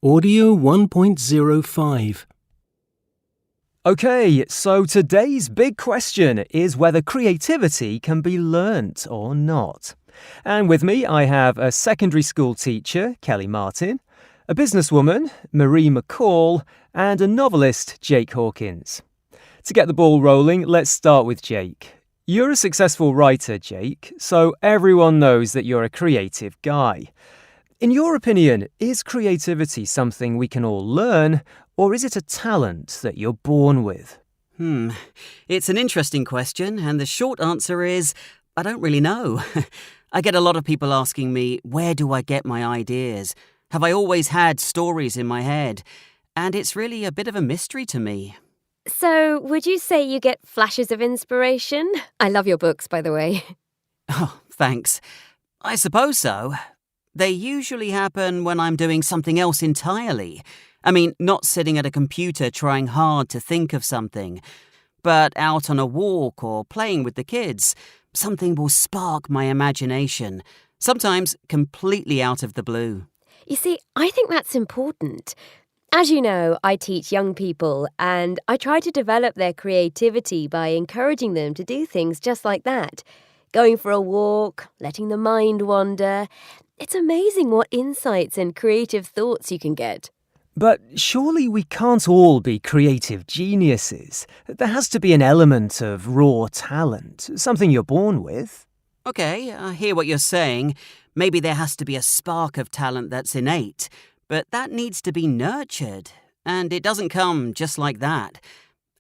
Audio 1.05. Okay, so today's big question is whether creativity can be learnt or not. And with me, I have a secondary school teacher, Kelly Martin, a businesswoman, Marie McCall, and a novelist, Jake Hawkins. To get the ball rolling, let's start with Jake. You're a successful writer, Jake, so everyone knows that you're a creative guy. In your opinion, is creativity something we can all learn, or is it a talent that you're born with? It's an interesting question, and the short answer is, I don't really know. I get a lot of people asking me, where do I get my ideas? Have I always had stories in my head? And it's really a bit of a mystery to me. So, would you say you get flashes of inspiration? I love your books, by the way. Oh, thanks. I suppose so. They usually happen when I'm doing something else entirely. I mean, not sitting at a computer trying hard to think of something, but out on a walk or playing with the kids. Something will spark my imagination, sometimes completely out of the blue. You see, I think that's important. As you know, I teach young people, and I try to develop their creativity by encouraging them to do things just like that. Going for a walk, letting the mind wander. It's amazing what insights and creative thoughts you can get. But surely we can't all be creative geniuses. There has to be an element of raw talent, something you're born with. Okay, I hear what you're saying. Maybe there has to be a spark of talent that's innate, but that needs to be nurtured, and it doesn't come just like that.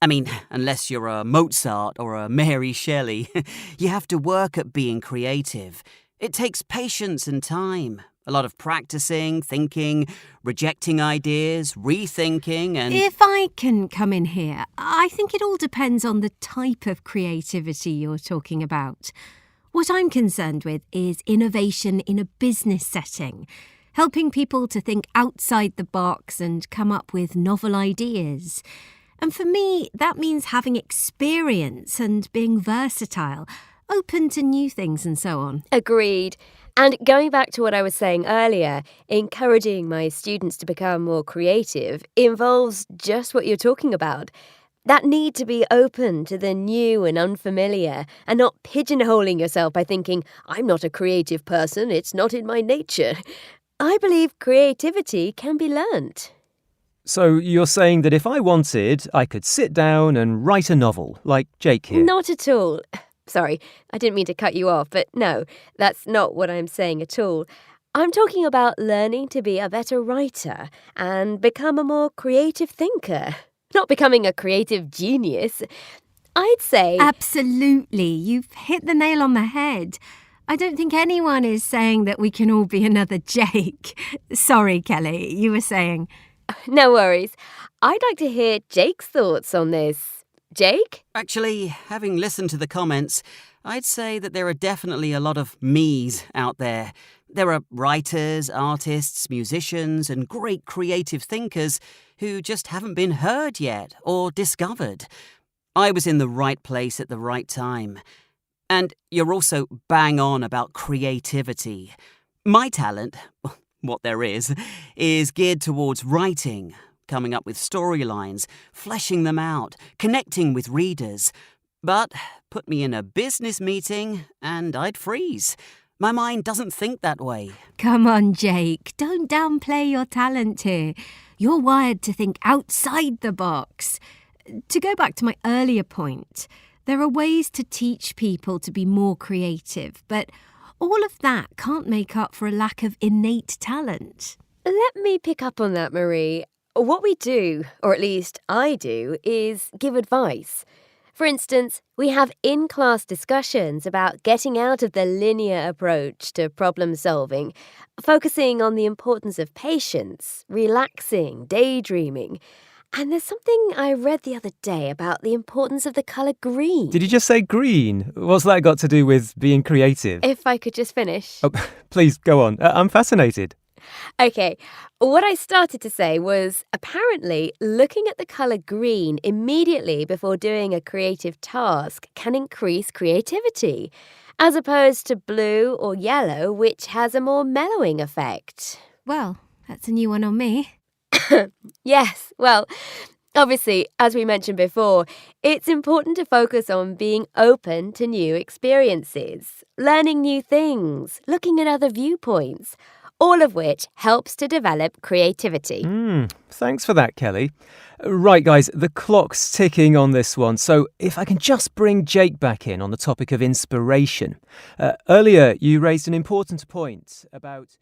I mean, unless you're a Mozart or a Mary Shelley, you have to work at being creative. It takes patience and time. A lot of practicing, thinking, rejecting ideas, rethinking and... If I can come in here, I think it all depends on the type of creativity you're talking about. What I'm concerned with is innovation in a business setting, helping people to think outside the box and come up with novel ideas. And for me, that means having experience and being versatile, open to new things and so on. Agreed. And going back to what I was saying earlier, encouraging my students to become more creative involves just what you're talking about. That need to be open to the new and unfamiliar and not pigeonholing yourself by thinking, I'm not a creative person, it's not in my nature. I believe creativity can be learnt. So you're saying that if I wanted, I could sit down and write a novel, like Jake here? Not at all. Sorry, I didn't mean to cut you off, but no, that's not what I'm saying at all. I'm talking about learning to be a better writer and become a more creative thinker. Not becoming a creative genius. I'd say... Absolutely, you've hit the nail on the head. I don't think anyone is saying that we can all be another Jake. Sorry, Kelly, you were saying... No worries. I'd like to hear Jake's thoughts on this. Jake? Actually, having listened to the comments, I'd say that there are definitely a lot of me's out there. There are writers, artists, musicians, and great creative thinkers who just haven't been heard yet or discovered. I was in the right place at the right time. And you're also bang on about creativity. My talent, what there is geared towards writing, coming up with storylines, fleshing them out, connecting with readers. But put me in a business meeting and I'd freeze. My mind doesn't think that way. Come on, Jake, don't downplay your talent here. You're wired to think outside the box. To go back to my earlier point, there are ways to teach people to be more creative, but all of that can't make up for a lack of innate talent. Let me pick up on that, Marie. What we do, or at least I do, is give advice. For instance, we have in-class discussions about getting out of the linear approach to problem solving, focusing on the importance of patience, relaxing, daydreaming. And there's something I read the other day about the importance of the colour green. Did you just say green? What's that got to do with being creative? If I could just finish. Oh, please, go on. I'm fascinated. Okay, what I started to say was apparently looking at the colour green immediately before doing a creative task can increase creativity, as opposed to blue or yellow, which has a more mellowing effect. Well, that's a new one on me. Yes, well, obviously, as we mentioned before, it's important to focus on being open to new experiences, learning new things, looking at other viewpoints, all of which helps to develop creativity. Thanks for that, Kelly. Right, guys, the clock's ticking on this one. So if I can just bring Jake back in on the topic of inspiration. Earlier, you raised an important point about